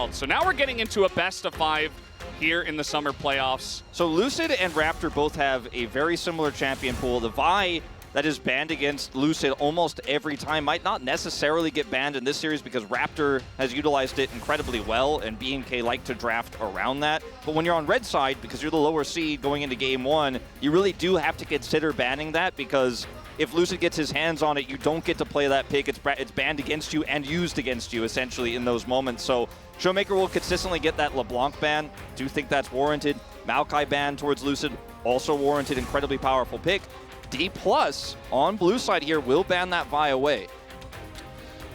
wild. So now we're getting into a best of 5 here in the summer playoffs. So Lucid and Raptor both have a very similar champion pool. The Vi that is banned against Lucid almost every time might not necessarily get banned in this series because Raptor has utilized it incredibly well, and BMK like to draft around that. But when you're on red side, because you're the lower seed going into game 1, you really do have to consider banning that, because if Lucid gets his hands on it, you don't get to play that pick. It's banned against you and used against you, essentially, in those moments. So Showmaker will consistently get that LeBlanc ban. Do think that's warranted. Maokai ban towards Lucid, also warranted. Incredibly powerful pick. D+ on blue side here will ban that Vi away.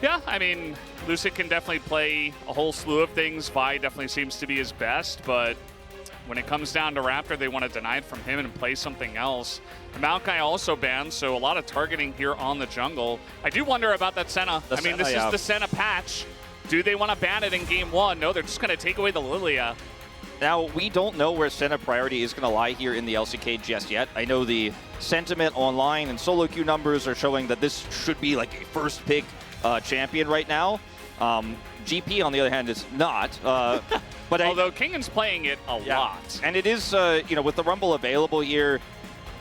Yeah, I mean, Lucid can definitely play a whole slew of things. Vi definitely seems to be his best, but when it comes down to Raptor, they want to deny it from him and play something else. Maokai also banned, so a lot of targeting here on the jungle. I do wonder about that Senna. I mean, this is the Senna patch. Do they want to ban it in game 1? No, they're just going to take away the Lilia. Now, we don't know where Senna priority is going to lie here in the LCK just yet. I know the sentiment online and solo queue numbers are showing that this should be like a first pick champion right now. GP, on the other hand, is not. But although Kingan's playing it a lot. And it is, you know, with the Rumble available here,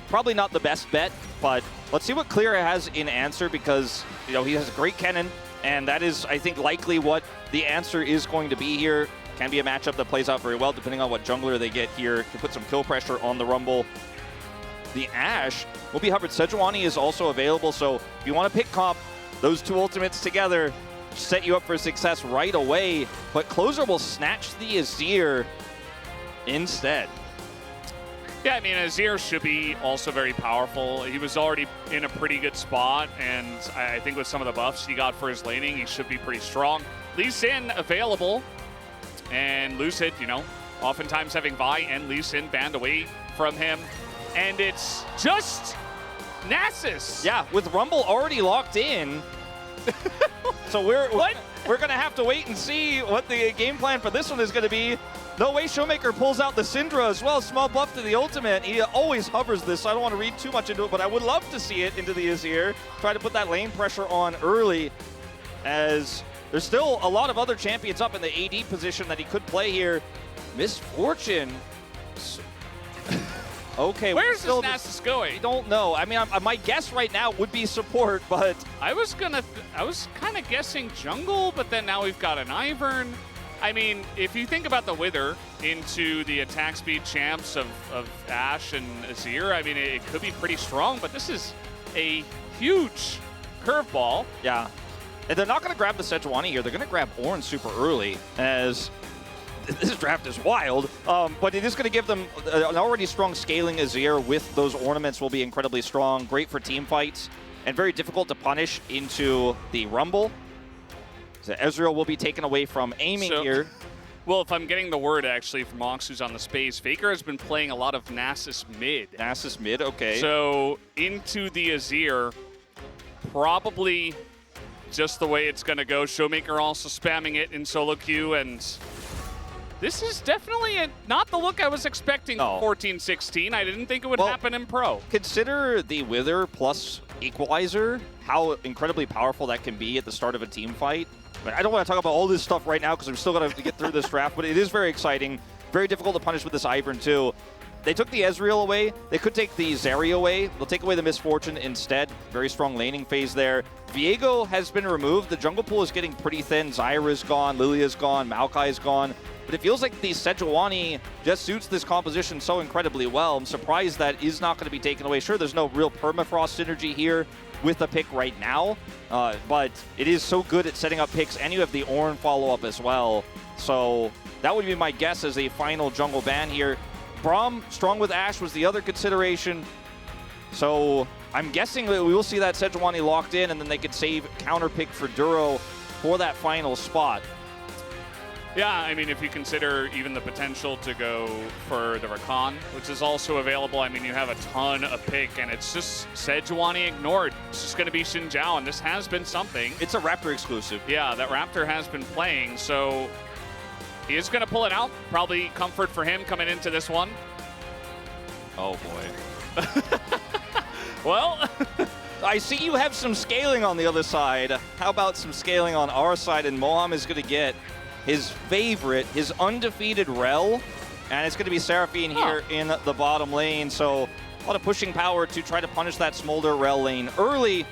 probably not the best bet, but let's see what Clear has in answer, because, you know, he has a great Kennen, and that is, I think, likely what the answer is going to be here. Can be a matchup that plays out very well, depending on what jungler they get here to put some kill pressure on the Rumble. The Ashe will be hovered. Sejuani is also available, so if you want to pick comp, those two ultimates together set you up for success right away. But Closer will snatch the Azir instead. Yeah, I mean, Azir should be also very powerful. He was already in a pretty good spot, and I think with some of the buffs he got for his laning, he should be pretty strong. Lee Sin available, and Lucid, you know, oftentimes having Vi and Lee Sin banned away from him. And it's just Nasus. Yeah, with Rumble already locked in. So we're going to have to wait and see what the game plan for this one is going to be. No way Showmaker pulls out the Syndra as well. Small buff to the ultimate. He always hovers this, so I don't want to read too much into it, but I would love to see it into the Azir. Try to put that lane pressure on early, as there's still a lot of other champions up in the AD position that he could play here. Misfortune. Okay, where's this Nasus going? I don't know. I mean, my guess right now would be support, but I was kind of guessing jungle, but then now we've got an Ivern. I mean, if you think about the Wither into the attack speed champs of Ashe and Azir, I mean, it could be pretty strong, but this is a huge curveball. Yeah. And they're not going to grab the Sejuani here. They're going to grab Ornn super early, as this draft is wild. But it is going to give them an already strong scaling Azir with those ornaments will be incredibly strong. Great for team fights, and very difficult to punish into the Rumble. So Ezreal will be taken away from aiming here. Well, if I'm getting the word actually from Mox, who's on the space, Faker has been playing a lot of Nasus mid. Nasus mid, okay. So into the Azir, probably just the way it's going to go. Showmaker also spamming it in solo queue, and this is definitely not the look I was expecting for 14-16. I didn't think it would happen in Pro. Consider the Wither plus Equalizer, how incredibly powerful that can be at the start of a team fight. But I don't want to talk about all this stuff right now because I'm still going to get through this draft, but it is very exciting. Very difficult to punish with this Ivern too. They took the Ezreal away. They could take the Zeri away. They'll take away the Misfortune instead. Very strong laning phase there. Viego has been removed. The jungle pool is getting pretty thin. Zyra's gone. Lilia's gone. Maokai's gone. But it feels like the Sejuani just suits this composition so incredibly well. I'm surprised that is not going to be taken away. Sure, there's no real permafrost synergy here with the pick right now, but it is so good at setting up picks, and you have the Ornn follow-up as well. So that would be my guess as a final jungle ban here. Braum, strong with Ashe was the other consideration. So I'm guessing that we will see that Sejuani locked in, and then they could save counter pick for Duro for that final spot. Yeah, I mean, if you consider even the potential to go for the Rakan, which is also available, I mean, you have a ton of pick, and it's just Sejuani ignored. It's just going to be Xin Zhao, and this has been something. It's a Raptor exclusive. Yeah, that Raptor has been playing, so he is going to pull it out. Probably comfort for him coming into this one. Oh, boy. Well, I see you have some scaling on the other side. How about some scaling on our side? And Moham is going to get his favorite, his undefeated Rel, and it's going to be Seraphine here in the bottom lane. So a lot of pushing power to try to punish that Smolder Rel lane early.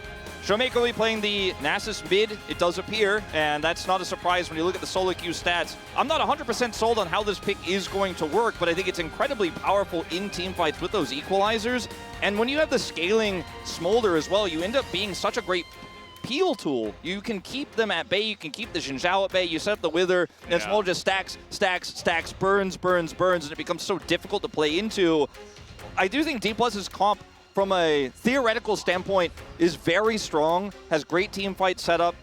Showmaker will be playing the Nasus mid, it does appear, and that's not a surprise when you look at the solo queue stats. I'm not 100% sold on how this pick is going to work, but I think it's incredibly powerful in teamfights with those equalizers. And when you have the scaling Smolder as well, you end up being such a great peel tool. You can keep them at bay, you can keep the Xin Zhao at bay, you set up the Wither, and Smolder just stacks, burns, and it becomes so difficult to play into. I do think D+'s comp from a theoretical standpoint is very strong, has great team fight setup,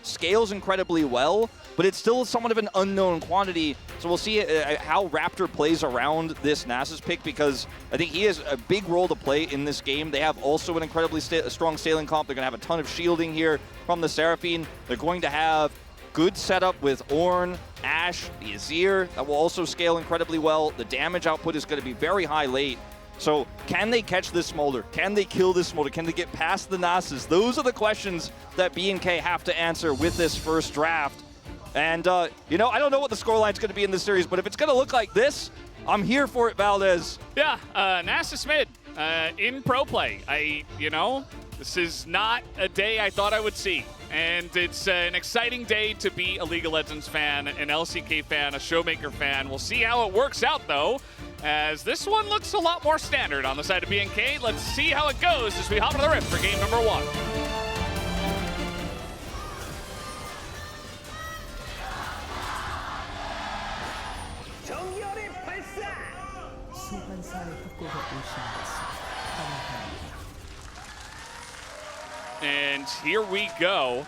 scales incredibly well, but it's still somewhat of an unknown quantity. So we'll see how Raptor plays around this Nasus pick, because I think he has a big role to play in this game. They have also an incredibly strong scaling comp. They're going to have a ton of shielding here from the Seraphine. They're going to have good setup with Ornn, Ashe, the Azir. That will also scale incredibly well. The damage output is going to be very high late. So can they catch this Smolder? Can they kill this Smolder? Can they get past the Nasus? Those are the questions that BNK have to answer with this first draft. And, you know, I don't know what the scoreline's going to be in this series, but if it's going to look like this, I'm here for it, Valdez. Yeah, Nasus mid in pro play. You know, this is not a day I thought I would see. And it's an exciting day to be a League of Legends fan, an LCK fan, a Showmaker fan. We'll see how it works out, though, as this one looks a lot more standard on the side of BNK. Let's see how it goes as we hop into the rift for game number 1. And here we go.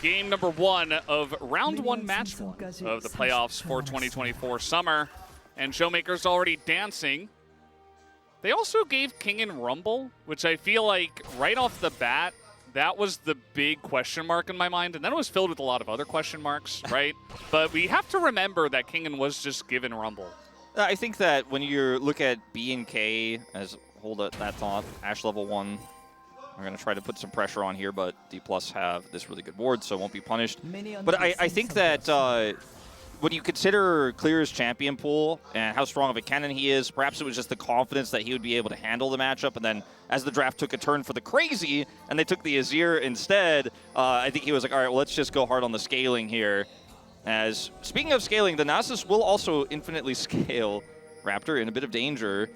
Game number 1 of round 1, match 1 of the playoffs for 2024 summer. And Showmaker's already dancing. They also gave King and Rumble, which I feel like right off the bat, that was the big question mark in my mind. And then it was filled with a lot of other question marks, right? But we have to remember that Kingen was just given Rumble. I think that when you look at BNK as, hold that thought, Ashe level 1, we're going to try to put some pressure on here, but D+ have this really good ward, so it won't be punished. But I think that when you consider Clear's champion pool and how strong of a cannon he is, perhaps it was just the confidence that he would be able to handle the matchup. And then as the draft took a turn for the crazy and they took the Azir instead, I think he was like, all right, well, let's just go hard on the scaling here. As, speaking of scaling, the Nasus will also infinitely scale. Raptor in a bit of danger.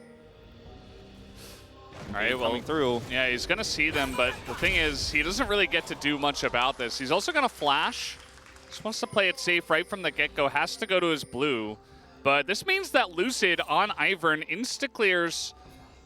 All right, well, coming through. Yeah, he's going to see them, but the thing is, he doesn't really get to do much about this. He's also going to flash. Just wants to play it safe right from the get-go. Has to go to his blue. But this means that Lucid on Ivern insta-clears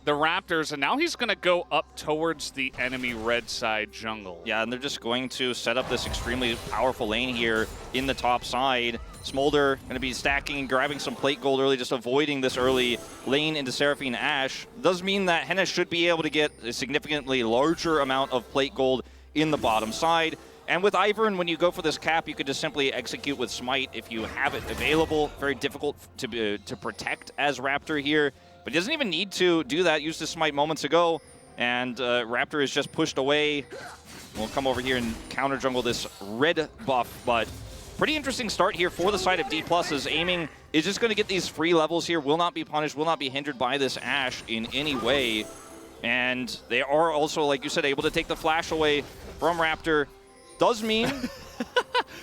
the Raptors, and now he's going to go up towards the enemy red side jungle. Yeah, and they're just going to set up this extremely powerful lane here in the top side. Smolder going to be stacking and grabbing some plate gold early, just avoiding this early lane into Seraphine Ashe. Does mean that Henna should be able to get a significantly larger amount of plate gold in the bottom side. And with Ivern, when you go for this cap, you could just simply execute with Smite if you have it available. Very difficult to protect as Raptor here. But he doesn't even need to do that. Used his Smite moments ago. And Raptor is just pushed away. We'll come over here and counter jungle this red buff. But pretty interesting start here for the side of D+. As aiming is just going to get these free levels here. Will not be punished, will not be hindered by this Ashe in any way. And they are also, like you said, able to take the flash away from Raptor. Does mean...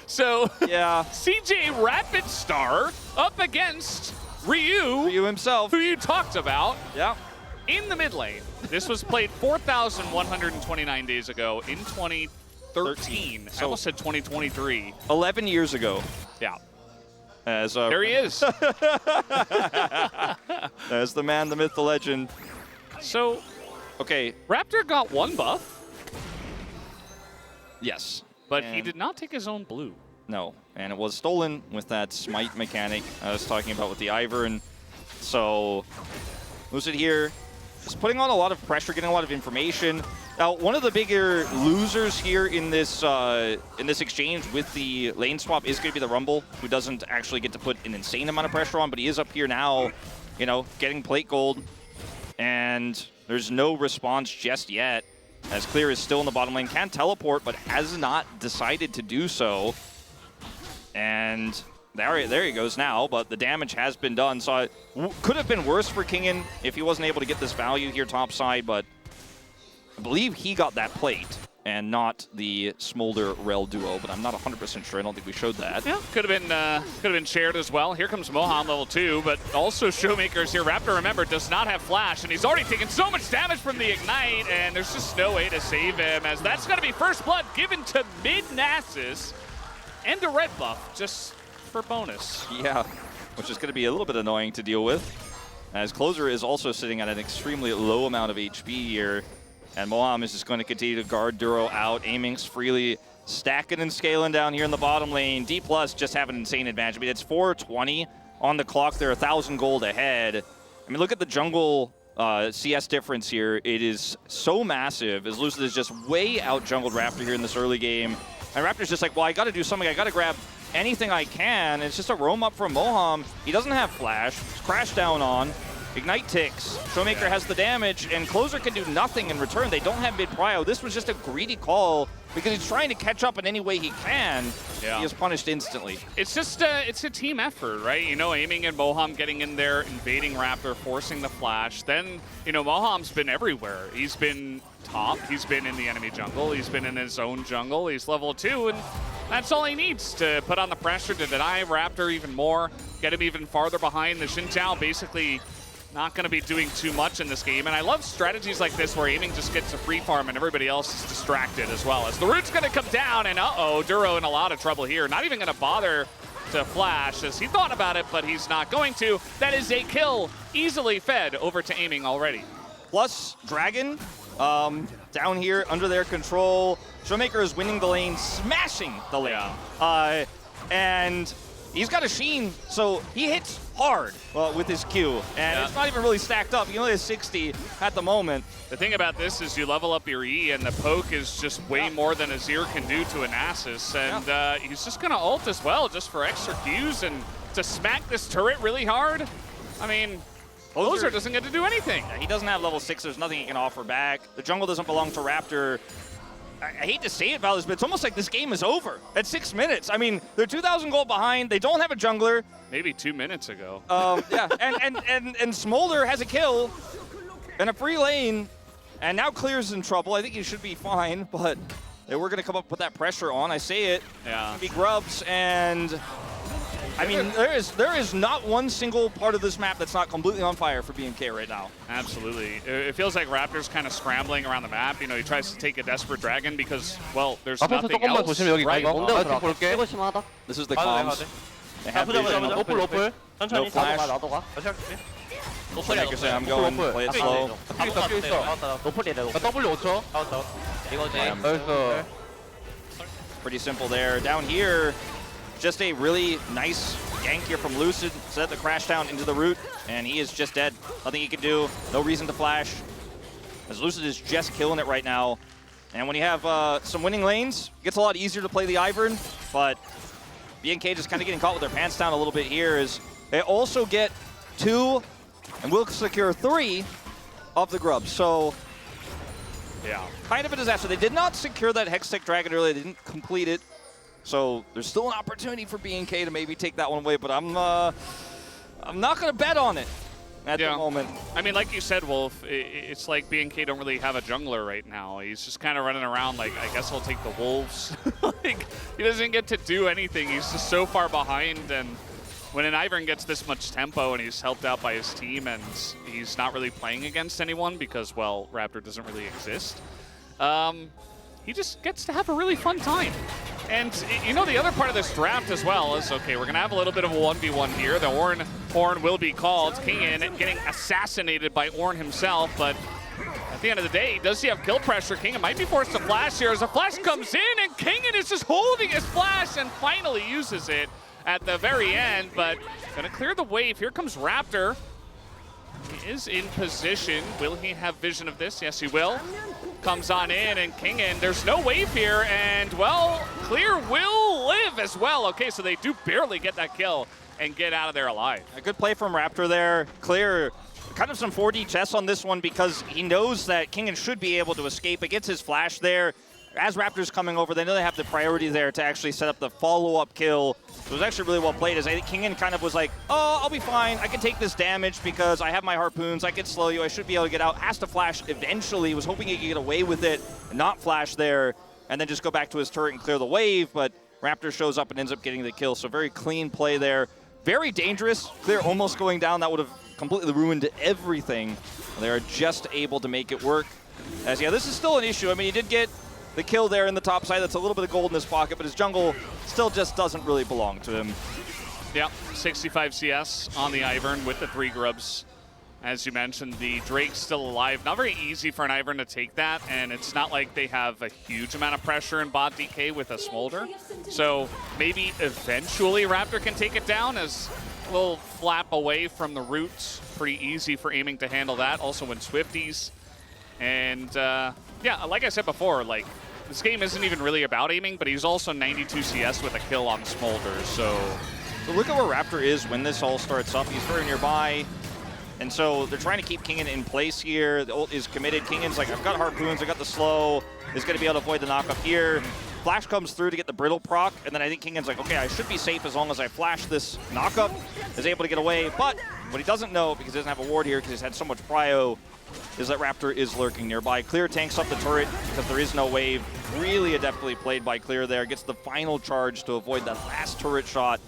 So, yeah, CJ Rapid Star up against Ryu himself, who you talked about, yeah, in the mid lane. This was played 4,129 days ago in 2013. So I almost said 2023. 11 years ago. Yeah. As there he is. As the man, the myth, the legend. So, okay, Raptor got one buff. Yes. But he did not take his own blue. No, and it was stolen with that Smite mechanic I was talking about with the Ivern. So, Lucid here, just putting on a lot of pressure, getting a lot of information. Now, one of the bigger losers here in this exchange with the lane swap is going to be the Rumble, who doesn't actually get to put an insane amount of pressure on, but he is up here now, you know, getting plate gold. And there's no response just yet, as Clear is still in the bottom lane, can teleport, but has not decided to do so. And there he goes now, but the damage has been done. So it could have been worse for Kingen if he wasn't able to get this value here topside, but I believe he got that plate and not the Smolder Rel duo, but I'm not 100% sure. I don't think we showed that. Yeah, could have been shared as well. Here comes Moham level 2, but also Showmakers here. Raptor, remember, does not have flash, and he's already taken so much damage from the Ignite, and there's just no way to save him, as that's going to be first blood given to mid-Nasus and a red buff just for bonus. Yeah, which is going to be a little bit annoying to deal with, as Closer is also sitting at an extremely low amount of HP here. And Moham is just going to continue to guard Duro out, aiming freely, stacking and scaling down here in the bottom lane. D+ just have an insane advantage. I mean, it's 420 on the clock. They're 1,000 gold ahead. I mean, look at the jungle CS difference here. It is so massive, as Lucid is just way out-jungled Raptor here in this early game. And Raptor's just like, well, I got to do something. I got to grab anything I can. And it's just a roam up from Moham. He doesn't have flash. Crash down on. Ignite ticks. Showmaker has the damage, and Closer can do nothing in return. They don't have mid-prio. This was just a greedy call because he's trying to catch up in any way he can. Yeah. He is punished instantly. It's just it's a team effort, right? You know, aiming at Moham, getting in there, invading Raptor, forcing the flash. Then, you know, Moham's been everywhere. He's been top. He's been in the enemy jungle. He's been in his own jungle. He's level 2, and that's all he needs to put on the pressure to deny Raptor even more, get him even farther behind. The Xin Zhao basically not going to be doing too much in this game, and I love strategies like this where aiming just gets a free farm and everybody else is distracted as well. As the root's going to come down, and Duro in a lot of trouble here. Not even going to bother to flash, as he thought about it, but he's not going to. That is a kill, easily fed over to aiming already. Plus, Dragon down here under their control. Showmaker is winning the lane, smashing the lane. Yeah. And he's got a Sheen, so he hits hard with his Q, and it's not even really stacked up. He only has 60 at the moment. The thing about this is you level up your E, and the poke is just way more than Azir can do to a Nasus, and he's just going to ult as well, just for extra Qs, and to smack this turret really hard. I mean, Closer doesn't get to do anything. He doesn't have level 6. There's nothing he can offer back. The jungle doesn't belong to Raptor. I hate to say it, Valus, but it's almost like this game is over at 6 minutes. I mean, they're 2,000 gold behind. They don't have a jungler. Maybe 2 minutes ago. Yeah, and Smolder has a kill and a free lane, and now Clear's in trouble. I think he should be fine, but we're going to come up with that pressure on. I say it. Yeah. He grubs, and I mean, there is not one single part of this map that's not completely on fire for BNK right now. Absolutely. It feels like Raptor's kind of scrambling around the map. You know, he tries to take a desperate dragon because, well, there's nothing else. Right? This is the comms. They have vision. No flash. Showmaker say, I'm going, play it slow. Pretty simple there. Down here, just a really nice gank here from Lucid. Set the crash down into the root, and he is just dead. Nothing he can do. No reason to flash, as Lucid is just killing it right now. And when you have some winning lanes, it gets a lot easier to play the Ivern, but BNK just kind of getting caught with their pants down a little bit here, as they also get 2 and will secure 3 of the grubs. So, yeah, kind of a disaster. They did not secure that Hextech Dragon earlier. They didn't complete it. So there's still an opportunity for BNK to maybe take that one away, but I'm not going to bet on it at the moment. I mean, like you said, Wolf, it's like BNK don't really have a jungler right now. He's just kind of running around like, I guess I'll take the wolves. Like, he doesn't get to do anything. He's just so far behind, and when an Ivern gets this much tempo and he's helped out by his team and he's not really playing against anyone because, well, Raptor doesn't really exist, he just gets to have a really fun time. And, you know, the other part of this draft as well is, okay, we're going to have a little bit of a 1v1 here. The Horn will be called. Kingen getting assassinated by Ornn himself, but at the end of the day, does he have kill pressure? Kingen might be forced to flash here as a flash comes in, and Kingen is just holding his flash and finally uses it at the very end, but going to clear the wave. Here comes Raptor. He is in position. Will he have vision of this? Yes, he will. Comes on in, and Kingen, there's no wave here, and, well, Clear will live as well. Okay, so they do barely get that kill and get out of there alive. A good play from Raptor there. Clear, kind of some 4D chess on this one because he knows that Kingen should be able to escape. It gets his flash there. as Raptor's coming over, they know they have the priority there to actually set up the follow-up kill. So it was actually really well played, as I think Kingen kind of was like, oh, I'll be fine. I can take this damage because I have my harpoons. I can slow you. I should be able to get out. Has to flash eventually. Was hoping he could get away with it and not flash there and then just go back to his turret and clear the wave. But Raptor shows up and ends up getting the kill. So very clean play there. Very dangerous. Clear almost going down. That would have completely ruined everything. They are just able to make it work. As, yeah, this is still an issue. I mean, he did get the kill there in the top side. That's a little bit of gold in his pocket, but his jungle still just doesn't really belong to him. Yeah, 65 CS on the Ivern with the 3 grubs. As you mentioned, the Drake's still alive. Not very easy for an Ivern to take that, and it's not like they have a huge amount of pressure in bot DK with a Smolder. So maybe eventually Raptor can take it down, as a little flap away from the roots. Pretty easy for aiming to handle that. Also when Swifties. And yeah, like I said before, like, this game isn't even really about aiming, but he's also 92 CS with a kill on Smolder, so look at where Raptor is when this all starts up. He's very nearby, and so they're trying to keep Kingen in place here. The ult is committed. Kingen's like, I've got harpoons, I got the slow. He's going to be able to avoid the knockup here. Flash comes through to get the brittle proc, and then I think Kingen's like, okay, I should be safe as long as I flash this knockup. Is able to get away, but what he doesn't know, because he doesn't have a ward here, because he's had so much prio, is that Raptor is lurking nearby. Clear tanks up the turret because there is no wave. Really adeptly played by Clear there. Gets the final charge to avoid that last turret shot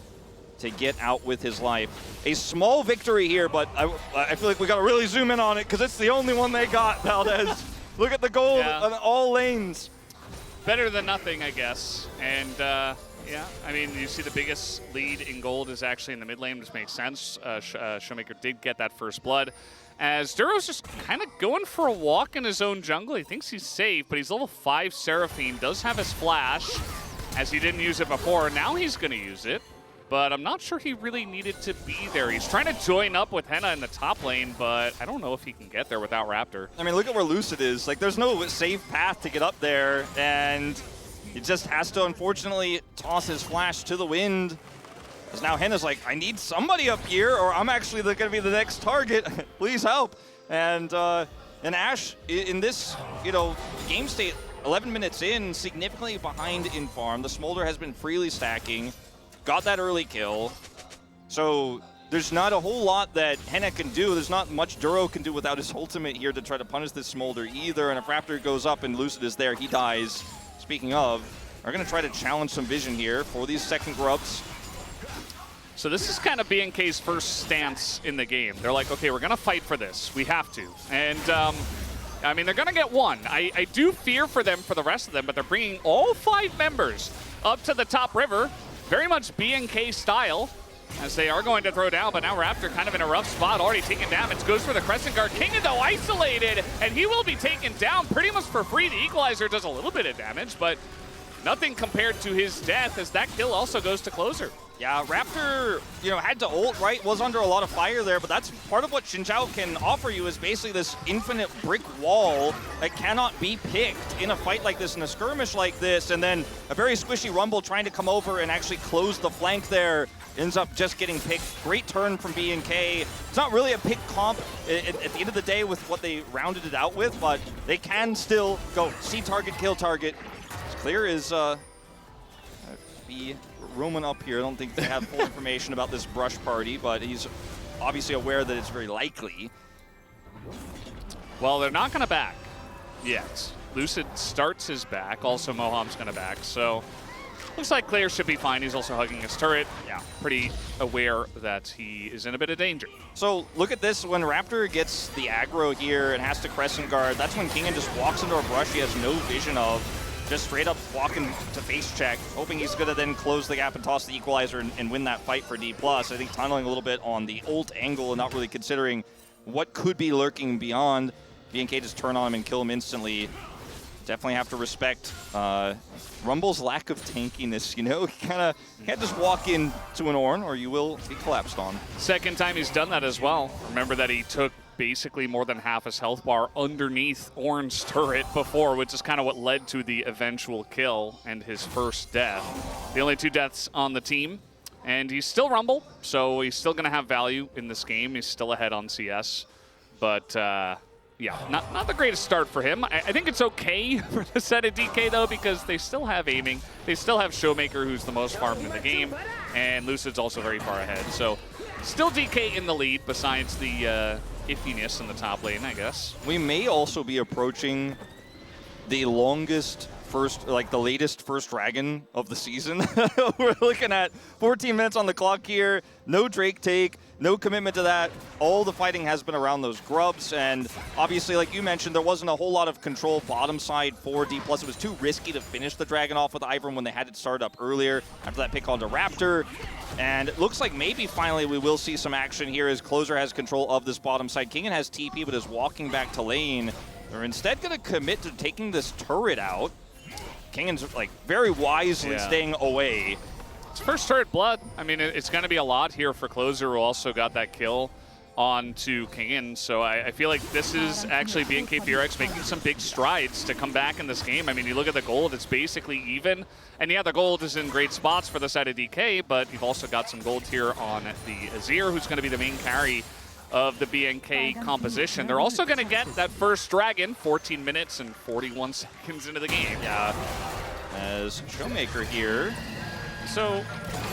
to get out with his life. A small victory here, but I feel like we got to really zoom in on it because it's the only one they got, Valdez. Look at the gold on all lanes. Better than nothing, I guess. And yeah, I mean, you see the biggest lead in gold is actually in the mid lane, which makes sense. Showmaker did get that first blood. As Duro's just kind of going for a walk in his own jungle. He thinks he's safe, but he's level 5 Seraphine. Does have his flash, as he didn't use it before. Now he's going to use it, but I'm not sure he really needed to be there. He's trying to join up with Henna in the top lane, but I don't know if he can get there without Raptor. I mean, look at where Lucid is. Like, there's no safe path to get up there, and he just has to, unfortunately, toss his flash to the wind. Because now Henna's like, I need somebody up here, or I'm actually going to be the next target. Please help. And Ash, in this, game state, 11 minutes in, significantly behind in farm. The Smolder has been freely stacking. Got that early kill. So there's not a whole lot that Henna can do. There's not much Duro can do without his ultimate here to try to punish this Smolder either. And if Raptor goes up and Lucid is there, he dies. Speaking of, are going to try to challenge some vision here for these second grubs. So this is kind of BNK's first stance in the game. They're like, okay, we're going to fight for this. We have to. And, I mean, they're going to get one. I do fear for them for the rest of them, but they're bringing all 5 members up to the top river, very much BNK style, as they are going to throw down, but now Raptor kind of in a rough spot, already taking damage, goes for the Crescent Guard. Kingen, though, isolated, and he will be taken down pretty much for free. The Equalizer does a little bit of damage, but nothing compared to his death, as that kill also goes to Closer. Yeah, Raptor, had to ult, right? Was under a lot of fire there, but that's part of what Xin Zhao can offer you is basically this infinite brick wall that cannot be picked in a fight like this, in a skirmish like this, and then a very squishy Rumble trying to come over and actually close the flank there. Ends up just getting picked. Great turn from BNK. It's not really a pick comp at the end of the day with what they rounded it out with, but they can still go see target, kill target. Clear is be roaming up here. I don't think they have full information about this brush party, but he's obviously aware that it's very likely. Well, they're not going to back yet. Lucid starts his back. Also, Moham's going to back. So looks like Clear should be fine. He's also hugging his turret. Yeah, pretty aware that he is in a bit of danger. So look at this. When Raptor gets the aggro here and has to Crescent Guard, that's when Kingen just walks into a brush he has no vision of. Just straight up walking to face check, hoping he's going to then close the gap and toss the Equalizer and win that fight for D+. I think tunneling a little bit on the ult angle and not really considering what could be lurking beyond. BNK just turn on him and kill him instantly. Definitely have to respect Rumble's lack of tankiness, He can't just walk into an Ornn or you will be collapsed on. Second time he's done that as well. Remember that he took basically more than half his health bar underneath Ornn's turret before, which is kind of what led to the eventual kill and his first death. The only 2 deaths on the team, and he's still Rumble, so he's still going to have value in this game. He's still ahead on CS, but Yeah, not the greatest start for him. I think it's okay for the set of DK, though, because they still have aiming. They still have Showmaker, who's the most farmed in the game, and Lucid's also very far ahead. So still DK in the lead, besides the iffiness in the top lane, I guess. We may also be approaching the longest the latest first dragon of the season. We're looking at 14 minutes on the clock here. No Drake take, no commitment to that. All the fighting has been around those grubs, and obviously, like you mentioned, there wasn't a whole lot of control bottom side for D+. It was too risky to finish the dragon off with Ivern when they had it started up earlier after that pick onto Raptor. And it looks like maybe finally we will see some action here as Closer has control of this bottom side. Kingen has TP but is walking back to lane. They're instead going to commit to taking this turret out. Kingen's like very wisely staying away. It's first turret blood. I mean, it's going to be a lot here for Closer, who also got that kill onto Kingen. So I feel like this is actually BNK FearX making some big strides to come back in this game. I mean, you look at the gold, it's basically even. And yeah, the gold is in great spots for the side of DK, but you've also got some gold here on the Azir, who's going to be the main carry of the BNK composition. They're also going to get that first dragon 14 minutes and 41 seconds into the game. Yeah, as Showmaker here. So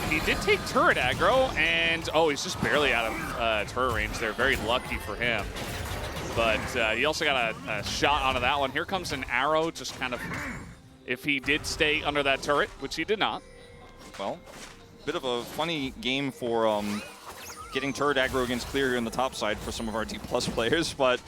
he did take turret aggro, and he's just barely out of turret range there. Very lucky for him. But he also got a shot onto that one. Here comes an arrow, just kind of, if he did stay under that turret, which he did not. Well, bit of a funny game for getting turret aggro against Clear here in the top side for some of our D+ players, but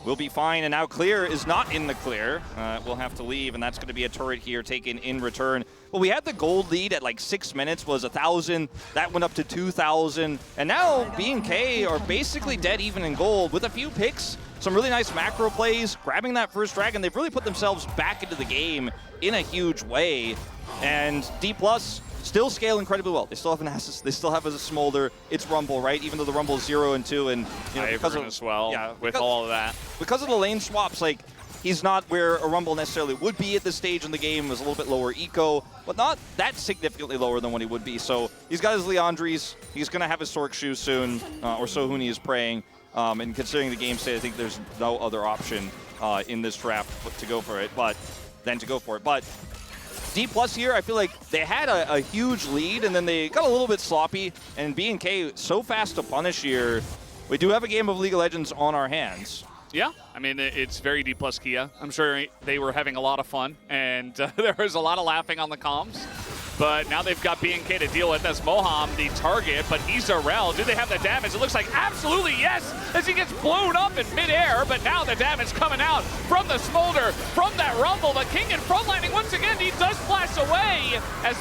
we'll be fine. And now Clear is not in the clear. We'll have to leave, and that's going to be a turret here taken in return. Well, we had the gold lead at like 6 minutes, was 1,000. That went up to 2,000. And now BNK are basically dead even in gold with a few picks, some really nice macro plays, grabbing that first dragon. They've really put themselves back into the game in a huge way. And D+, still scale incredibly well. They still have an Nasus, they still have a Smolder. It's Rumble, right? Even though the Rumble is 0 and 2, and you know, because of as well, with all of that. Because of the lane swaps, like he's not where a Rumble necessarily would be at this stage in the game. It was a little bit lower eco, but not that significantly lower than what he would be. So he's got his Leandries. He's going to have his Sork shoes soon, or so Huni is praying. And considering the game state, I think there's no other option in this draft to go for it. But D+ here, I feel like they had a huge lead, and then they got a little bit sloppy, and BNK so fast to punish here. We do have a game of League of Legends on our hands. Yeah, I mean, it's very D+ Kia. I'm sure they were having a lot of fun, and there was a lot of laughing on the comms. But now they've got BNK to deal with as Moham, the target, but Izarel, do they have the damage? It looks like absolutely yes, as he gets blown up in midair, but now the damage coming out from the Smolder, from that Rumble. The King in frontlining once again, he does flash away as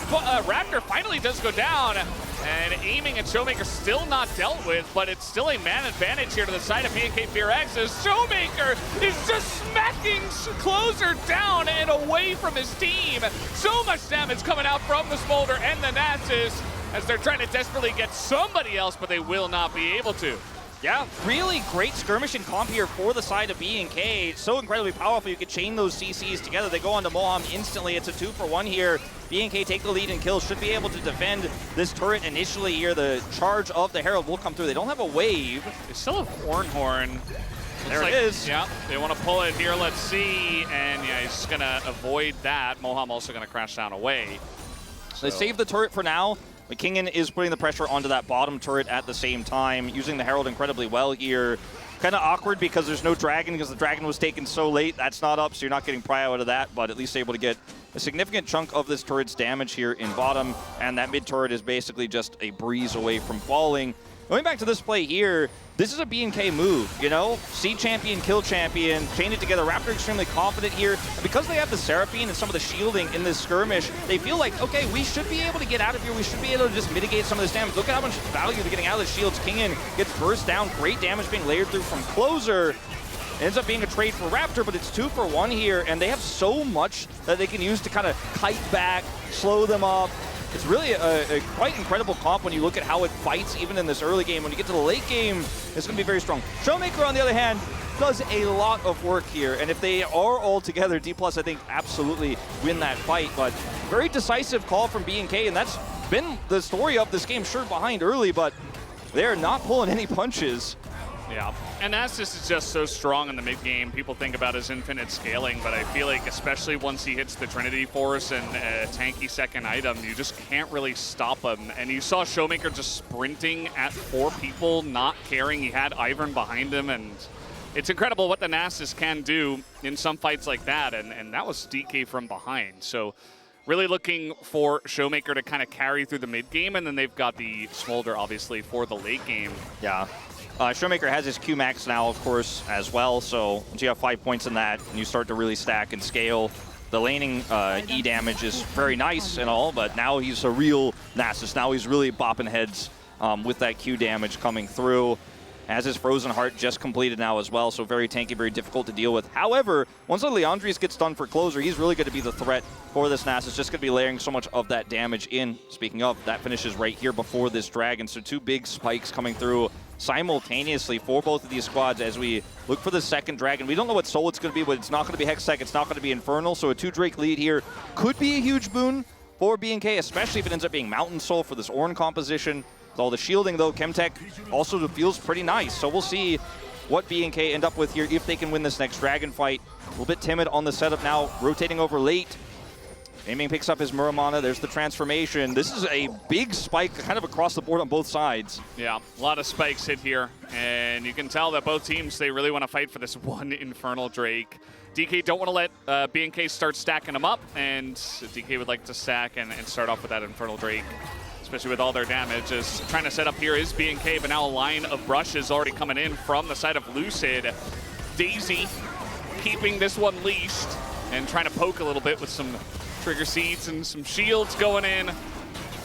Raptor finally does go down. And aiming and Showmaker still not dealt with, but it's still a man advantage here to the side of BNK FearX as Showmaker is just smacking Closer down and away from his team. So much damage coming out from the Smolder and the Nasus as they're trying to desperately get somebody else, but they will not be able to. Yeah, really great skirmishing comp here for the side of BNK. So incredibly powerful. You could chain those CCs together. They go on to Moham instantly. It's a 2-for-1 here. BNK take the lead and kill. Should be able to defend this turret initially here. The charge of the Herald will come through. They don't have a wave. They still have Horn. There it is. Yeah, they want to pull it here. Let's see. And yeah, he's just going to avoid that. Moham also going to crash down away. So they save the turret for now. But Kingen is putting the pressure onto that bottom turret at the same time, using the Herald incredibly well here. Kind of awkward because there's no dragon, because the dragon was taken so late. That's not up, so you're not getting prio out of that, but at least able to get a significant chunk of this turret's damage here in bottom, and that mid turret is basically just a breeze away from falling. Going back to this play here, this is a BNK move, you know? See champion, kill champion, chain it together. Raptor extremely confident here. And because they have the Seraphine and some of the shielding in this skirmish, they feel like, okay, we should be able to get out of here. We should be able to just mitigate some of this damage. Look at how much value they're getting out of the shields. Kingen gets burst down. Great damage being layered through from Closer. It ends up being a trade for Raptor, but it's 2-for-1 here, and they have so much that they can use to kind of kite back, slow them up. It's really a quite incredible comp when you look at how it fights even in this early game. When you get to the late game, it's going to be very strong. Showmaker, on the other hand, does a lot of work here. And if they are all together, D+, I think, absolutely win that fight. But very decisive call from BNK, and that's been the story of this game. Sure, behind early, but they're not pulling any punches. Yeah, and Nasus is just so strong in the mid game. People think about his infinite scaling, but I feel like especially once he hits the Trinity Force and a tanky second item, you just can't really stop him. And you saw Showmaker just sprinting at 4 people, not caring. He had Ivern behind him, and it's incredible what the Nasus can do in some fights like that, and that was DK from behind. So really looking for Showmaker to kind of carry through the mid game, and then they've got the Smolder, obviously, for the late game. Yeah. Showmaker has his Q max now, of course, as well. So once you have 5 points in that, and you start to really stack and scale, the laning E damage is very nice and all, but now he's a real Nasus. Now he's really bopping heads with that Q damage coming through. As his Frozen Heart just completed now as well, so very tanky, very difficult to deal with. However, once the Leandries gets done for closer, he's really going to be the threat for this Nasus. Just going to be layering so much of that damage in. Speaking of, that finishes right here before this Dragon, so 2 big spikes coming through simultaneously for both of these squads as we look for the second Dragon. We don't know what soul it's going to be, but it's not going to be Hextech, it's not going to be Infernal, so a 2 Drake lead here could be a huge boon for BNK, especially if it ends up being Mountain Soul for this Ornn composition. With all the shielding, though, Chemtech also feels pretty nice, so we'll see what BNK end up with here if they can win this next Dragon fight. A little bit timid on the setup now, rotating over late. Aiming picks up his Muramana. There's the transformation. This is a big spike kind of across the board on both sides. Yeah, a lot of spikes hit here, and you can tell that both teams, they really want to fight for this one Infernal Drake. DK don't want to let BNK start stacking them up, and DK would like to stack and start off with that Infernal Drake, especially with all their damage. Is trying to set up here is BNK, but now a line of brushes already coming in from the side of Lucid. Daisy keeping this one leashed and trying to poke a little bit with some trigger seeds and some shields going in.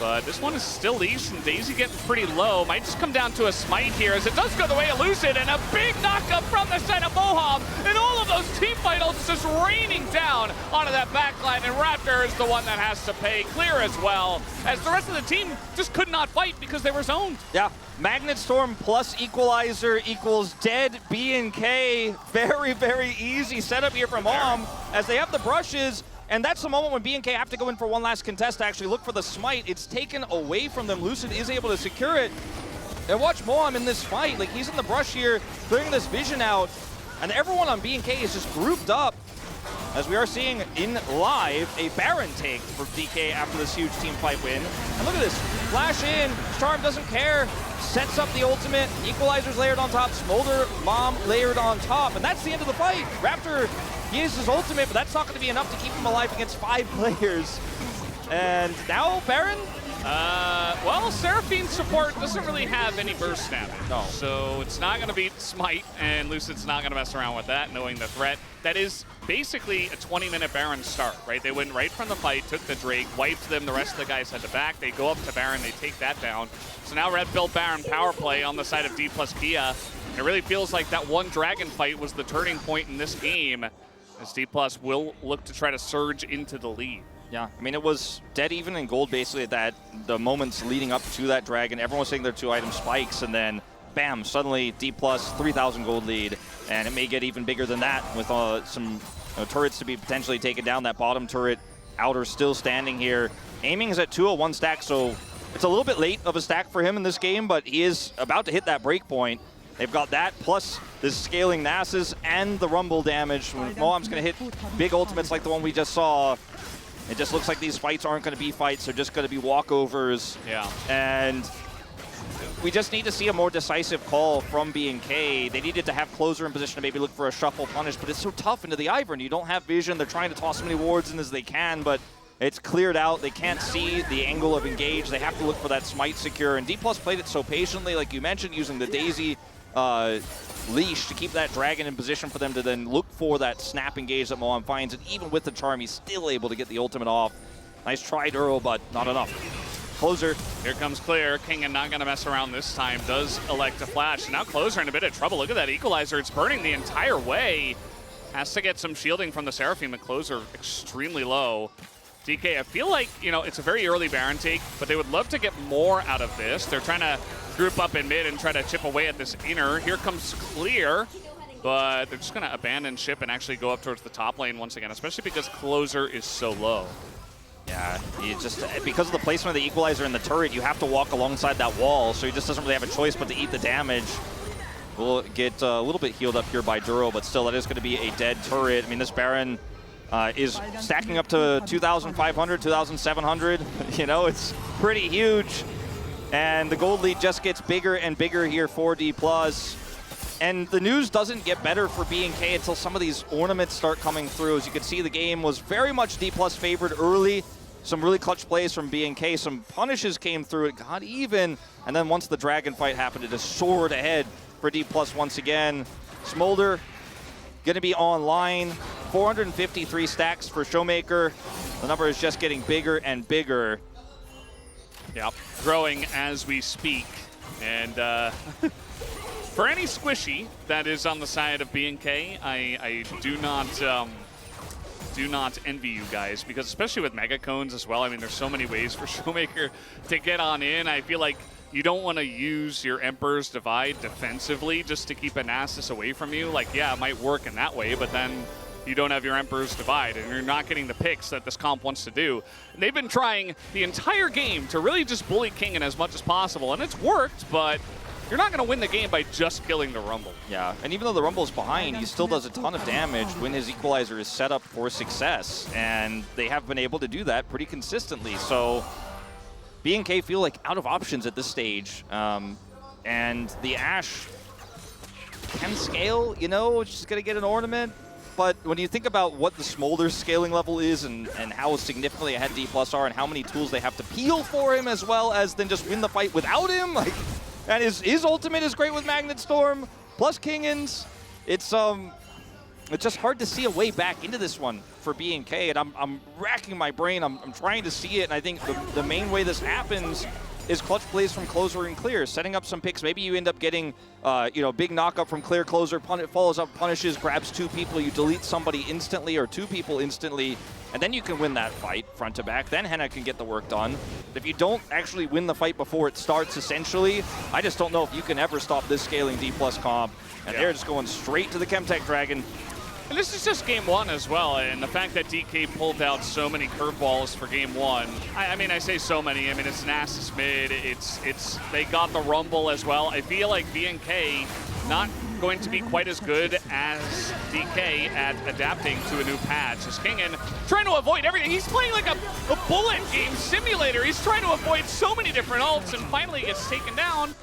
But this one is still leashed, and Daisy getting pretty low. Might just come down to a smite here, as it does go the way of Lucid, and a big knockup from the side of Moham, and all of those team finals just raining down onto that backline, and Raptor is the one that has to pay clear as well, as the rest of the team just could not fight because they were zoned. Yeah, Magnet Storm plus Equalizer equals dead BNK. Very, very easy setup here from Moham, as they have the brushes. And that's the moment when BNK have to go in for one last contest to actually look for the smite. It's taken away from them. Lucid is able to secure it. And watch Moham in this fight. Like, he's in the brush here, clearing this vision out. And everyone on BNK is just grouped up, as we are seeing in live a Baron take for DK after this huge team fight win. And look at this. Flash in. Charm doesn't care. Sets up the ultimate. Equalizer's layered on top. Smolder, Mom layered on top. And that's the end of the fight. Raptor, he uses his ultimate, but that's not going to be enough to keep him alive against 5 players. And now Baron? Well, Seraphine's support doesn't really have any burst damage. No. So it's not going to beat Smite, and Lucid's not going to mess around with that, knowing the threat. That is basically a 20-minute Baron start, right? They went right from the fight, took the Drake, wiped them, the rest of the guys had to back. They go up to Baron, they take that down. So now Red Pill Baron power play on the side of D plus Kia. It really feels like that one Dragon fight was the turning point in this game, as D plus will look to try to surge into the lead. Yeah, I mean, it was dead even in gold basically at the moments leading up to that Dragon. Everyone was saying their 2-item spikes, and then bam, suddenly D plus 3,000 gold lead, and it may get even bigger than that with some turrets to be potentially taken down. That bottom turret, Outer still standing here. Aiming is at 201 stack, so it's a little bit late of a stack for him in this game, but he is about to hit that break point. They've got that, plus this scaling Nasus and the Rumble damage. When Moham's going to hit big ultimates like the one we just saw, it just looks like these fights aren't going to be fights. They're just going to be walkovers. Yeah. And we just need to see a more decisive call from BNK. They needed to have closer in position to maybe look for a shuffle punish, but it's so tough into the Ivern. You don't have vision. They're trying to toss as many wards in as they can, but it's cleared out. They can't see the angle of engage. They have to look for that smite secure. And D+ played it so patiently, like you mentioned, using the Daisy leash to keep that Dragon in position for them to then look for that snap engage that Moham finds. And even with the charm, he's still able to get the ultimate off. Nice try, Duro, but not enough. Closer. Here comes Clear. King not going to mess around this time. Does elect to flash. Now Closer in a bit of trouble. Look at that Equalizer. It's burning the entire way. Has to get some shielding from the Seraphim, and Closer extremely low. DK, I feel like, you know, it's a very early Baron take, but they would love to get more out of this. They're trying to group up in mid and try to chip away at this inner. Here comes Clear, but they're just going to abandon ship and actually go up towards the top lane once again, especially because Closer is so low. Yeah, you just, because of the placement of the Equalizer in the turret, you have to walk alongside that wall, so he just doesn't really have a choice but to eat the damage. will get a little bit healed up here by Duro, but still, that is going to be a dead turret. I mean, this Baron is stacking up to 2,500, 2,700. You know, it's pretty huge. And the gold lead just gets bigger and bigger here for D+. And the news doesn't get better for B&K until some of these ornaments start coming through. As you can see, the game was very much D+ favored early. Some really clutch plays from B&K. Some punishes came through. It got even. And then once the dragon fight happened, it just soared ahead for D+ once again. Smolder going to be online. 453 stacks for Showmaker. The number is just getting bigger and bigger. Yep, growing as we speak. And for any squishy that is on the side of B&K, I do not envy you guys, because especially with Mega Cones as well, I mean, there's so many ways for Showmaker to get on in. I feel like you don't want to use your Emperor's Divide defensively just to keep Anastasis away from you. Like, yeah, it might work in that way, but then you don't have your Emperor's Divide, and you're not getting the picks that this comp wants to do. And they've been trying the entire game to really just bully Kingen as much as possible, and it's worked, but you're not going to win the game by just killing the Rumble. Yeah, and even though the Rumble's behind, he still does a ton of damage when his Equalizer is set up for success, and they have been able to do that pretty consistently. So B&K feel like out of options at this stage, and the Ashe can scale, you know, it's just going to get an ornament. But when you think about what the Smolder scaling level is and how significantly ahead D+ are and how many tools they have to peel for him as well as then just win the fight without him, like, and his ultimate is great with Magnet Storm, plus Kingen's. It's just hard to see a way back into this one for B&K, and I'm racking my brain. I'm trying to see it, and I think the main way this happens is clutch plays from Closer and Clear, setting up some picks. Maybe you end up getting, big knockup from Clear. Closer follows up, punishes, grabs 2 people, you delete somebody instantly or 2 people instantly, and then you can win that fight front to back. Then Henna can get the work done. If you don't actually win the fight before it starts, essentially, I just don't know if you can ever stop this scaling D+ comp. And they're just going straight to the Chemtech Dragon. And this is just game 1 as well, and the fact that DK pulled out so many curveballs for game 1. I mean, I say so many. I mean, it's Nasus mid. They got the Rumble as well. I feel like B&K not going to be quite as good as DK at adapting to a new patch. As Kingen trying to avoid everything. He's playing like a bullet game simulator. He's trying to avoid so many different ults, and finally gets taken down.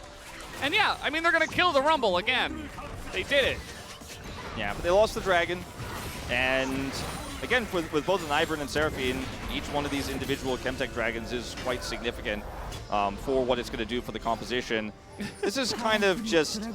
And yeah, I mean, they're going to kill the Rumble again. They did it. Yeah, but they lost the Dragon, and again, with both an Ivern and Seraphine, each one of these individual Chemtech Dragons is quite significant for what it's going to do for the composition. This is kind of just,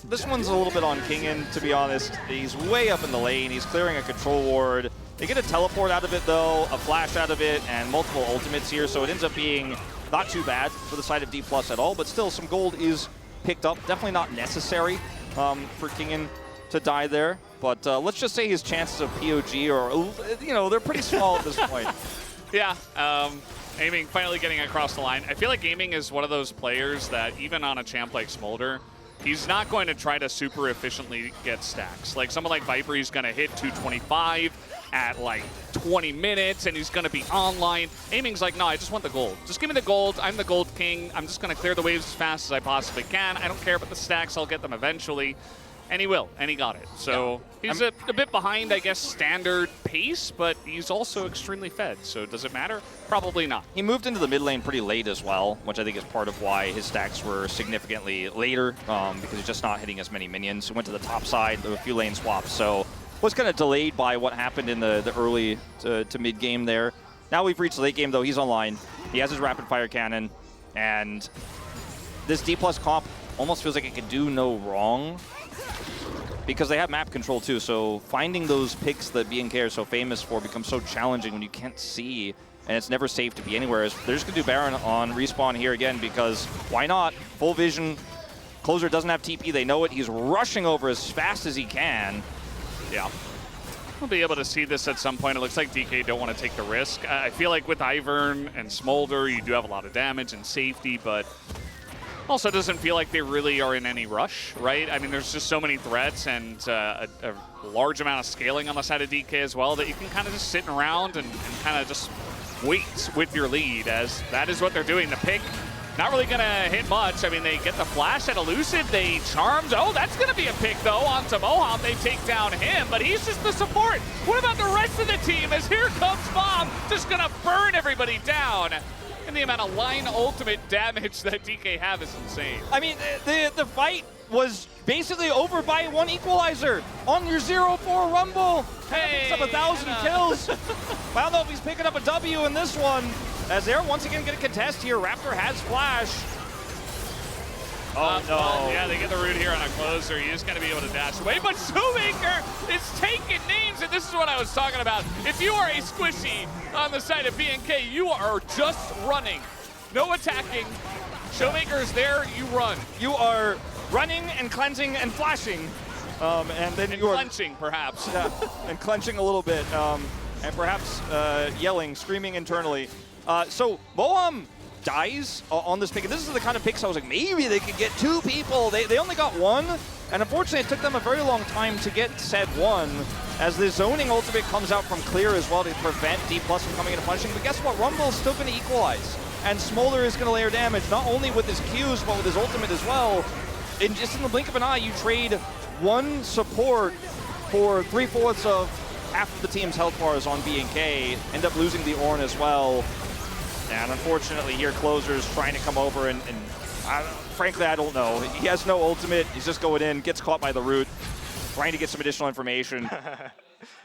this one's a little bit on Kingen, to be honest. He's way up in the lane, he's clearing a control ward. They get a teleport out of it though, a flash out of it, and multiple ultimates here, so it ends up being not too bad for the side of D+ at all, but still some gold is picked up. Definitely not necessary for Kingen to die there, but let's just say his chances of POG are, they're pretty small at this point. Yeah, Aiming finally getting across the line. I feel like Aiming is one of those players that even on a champ like Smolder, he's not going to try to super efficiently get stacks. Like someone like Viper, he's going to hit 225 at like 20 minutes and he's going to be online. Aiming's like, no, I just want the gold. Just give me the gold. I'm the gold king. I'm just going to clear the waves as fast as I possibly can. I don't care about the stacks. I'll get them eventually. And he will, and he got it. So he's a bit behind, I guess, standard pace, but he's also extremely fed. So does it matter? Probably not. He moved into the mid lane pretty late as well, which I think is part of why his stacks were significantly later, because he's just not hitting as many minions. He went to the top side, there were a few lane swaps, so was kind of delayed by what happened in the early to mid game there. Now we've reached late game, though. He's online. He has his rapid fire cannon, and this D+ comp almost feels like it could do no wrong, because they have map control too, so finding those picks that B&K are so famous for becomes so challenging when you can't see, and it's never safe to be anywhere. They're just going to do Baron on respawn here again, because why not? Full vision. Closer doesn't have TP, they know it. He's rushing over as fast as he can. Yeah. We'll be able to see this at some point. It looks like DK don't want to take the risk. I feel like with Ivern and Smolder, you do have a lot of damage and safety, but also doesn't feel like they really are in any rush, right? I mean, there's just so many threats and a large amount of scaling on the side of DK as well that you can kind of just sit around and kind of just wait with your lead, as that is what they're doing. The pick not really going to hit much. I mean, they get the flash at Elusive. They charmed. Oh, that's going to be a pick, though, onto Moham. They take down him, but he's just the support. What about the rest of the team? As here comes Mom, just going to burn everybody down. And the amount of line ultimate damage that DK have is insane. I mean, the fight was basically over by one equalizer on your 0-4 Rumble. Hey, up 1,000 kills. I don't know if he's picking up a W in this one. As they're once again going to contest here. Raptor has flash. Oh, no. Well, yeah, they get the root here on a closer. You just got to be able to dash away. But Showmaker is taking names, and this is what I was talking about. If you are a squishy on the side of BNK, you are just running. No attacking. Showmaker's there, you run. You are running and cleansing and flashing. And then you are clenching, perhaps. Yeah, and clenching a little bit. And perhaps yelling, screaming internally. So Moham dies on this pick. And this is the kind of picks I was like, maybe they could get two people. They only got one. And unfortunately, it took them a very long time to get said one, as the zoning ultimate comes out from Clear as well to prevent D+ from coming into punishing. But guess what? Rumble is still going to equalize. And Smolder is going to layer damage, not only with his Qs, but with his ultimate as well. And just in the blink of an eye, you trade one support for 3/4 of half of the team's health bars on B&K, end up losing the Ornn as well. And unfortunately here, Closer's trying to come over and frankly, I don't know. He has no ultimate. He's just going in, gets caught by the root, trying to get some additional information.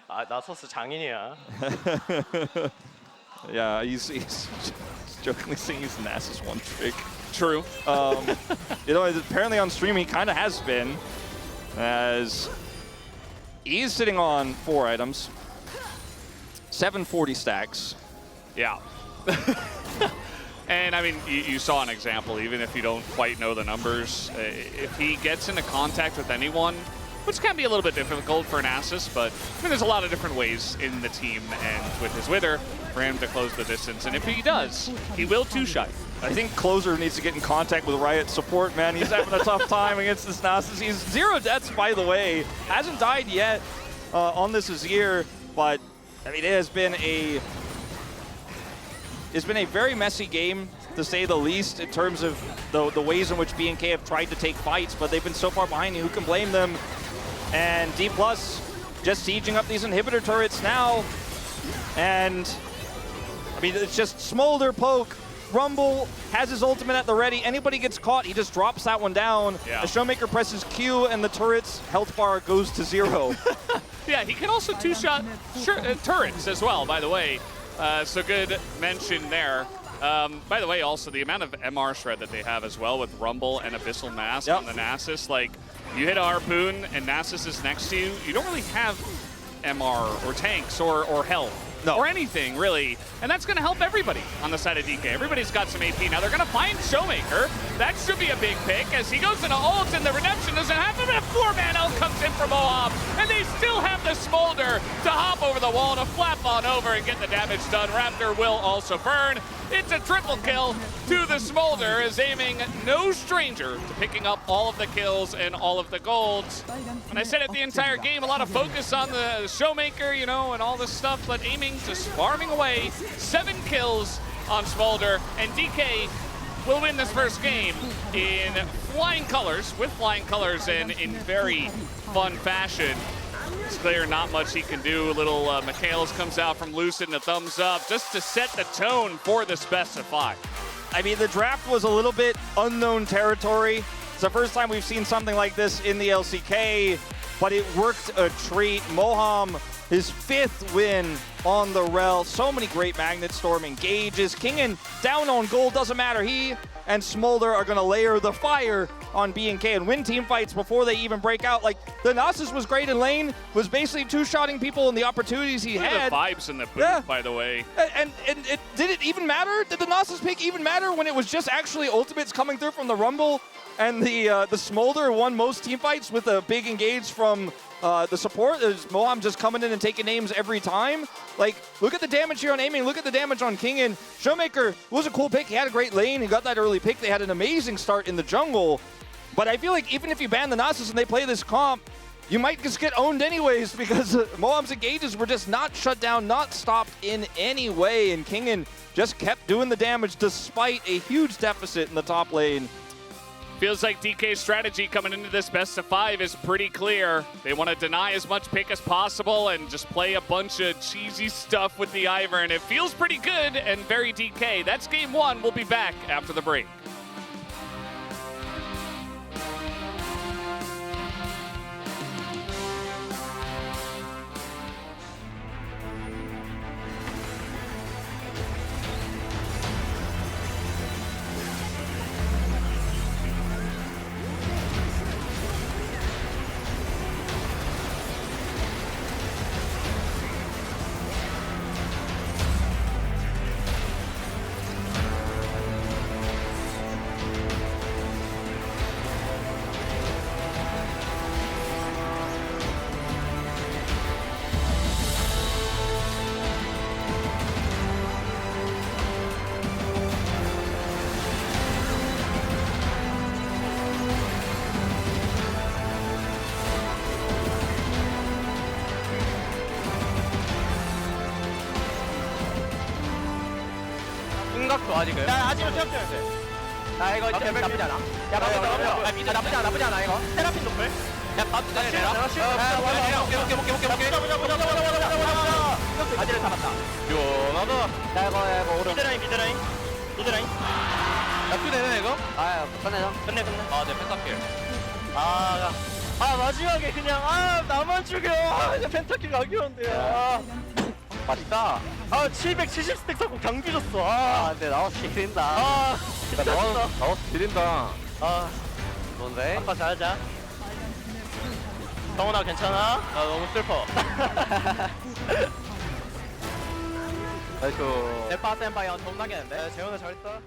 나서스 장인이야. Yeah, he's jokingly saying he's Nasus one trick. True. You know, apparently on stream he kind of has been, as he's sitting on 4 items, 740 stacks. Yeah. And I mean, you saw an example, even if you don't quite know the numbers. If he gets into contact with anyone, which can be a little bit difficult for Nasus, but I mean, there's a lot of different ways in the team and with his Wither for him to close the distance. And if he does, he will two-shot. I think Closer needs to get in contact with Riot support, man. He's having a tough time against this Nasus. He's 0 deaths, by the way. Hasn't died yet on this Azir, but I mean, it has been a very messy game, to say the least, in terms of the ways in which B&K have tried to take fights, but they've been so far behind. Who can blame them? And D+ just sieging up these inhibitor turrets now. And I mean, it's just Smolder poke. Rumble has his ultimate at the ready. Anybody gets caught, he just drops that one down. Yeah. The Showmaker presses Q, and the turret's health bar goes to 0. Yeah, he can also two-shot turrets as well, by the way. So good mention there. By the way, also the amount of MR shred that they have as well with Rumble and Abyssal Mask on the Nasus. Like, you hit a Harpoon and Nasus is next to you, you don't really have MR or tanks or health. No. Or anything, really. And that's going to help everybody on the side of DK. Everybody's got some AP. Now they're going to find Showmaker. That should be a big pick as he goes into ult, and the Redemption doesn't happen. And a 4-man ult comes in from Moham. And they still have the Smolder to hop over the wall, to flap on over and get the damage done. Raptor will also burn. It's a triple kill to the Smolder, is aiming no stranger to picking up all of the kills and all of the golds. And I said it the entire game, a lot of focus on the Showmaker, you know, and all this stuff, but aiming, just farming away. 7 kills on Smolder, and DK will win this first game in flying colors, with flying colors, and in very fun fashion. It's clear not much he can do. Little Michaelis comes out from Lucid and a thumbs up just to set the tone for the best of 5. I mean, the draft was a little bit unknown territory. It's the first time we've seen something like this in the LCK, but it worked a treat. Moham, his 5th win on the rel. So many great Magnet Storm engages. Kingen down on gold, doesn't matter. He and Smolder are going to layer the fire on B&K and win team fights before they even break out. Like, the Nasus was great in lane, was basically two-shotting people in the opportunities he had. The vibes in the booth, by the way. And did it even matter? Did the Nasus pick even matter when it was just actually ultimates coming through from the Rumble, and the Smolder won most team fights with a big engage from the support? Is Moham just coming in and taking names every time? Like, look at the damage here on aiming. Look at the damage on Kingen. Showmaker was a cool pick. He had a great lane. He got that early pick. They had an amazing start in the jungle. But I feel like even if you ban the Nasus and they play this comp, you might just get owned anyways because Moab's engages were just not shut down, not stopped in any way, and Kingen just kept doing the damage despite a huge deficit in the top lane. Feels like DK's strategy coming into this best of 5 is pretty clear. They want to deny as much pick as possible and just play a bunch of cheesy stuff with the Ivern, and it feels pretty good and very DK. That's game 1. We'll be back after the break. 생각도 아직은. 야 아직은 뛰어줘야 돼. 아 이거 나쁘지 않아. 야 나쁘지 않아 이거. 테라핀 높을. 야 밥도 내려. 바지를 잡았다. 요 나도. 야 이거 오른. 미드라인. 나쁘 되네 이거? 아 끝내. 아, 네 펜타킬. 아 마지막에 그냥 나만 죽여. 이제 펜타킬 가기 온대요. 맛있다. 770스택 사고 경기 줬어. 근데 나와서 지린다. 진짜 나와서 지린다. 뭔데? 아빠 잘하자. 성훈아 괜찮아? 나 너무 슬퍼. 아이고. 내 파센파이 존나겠는데? 재훈아 잘했다.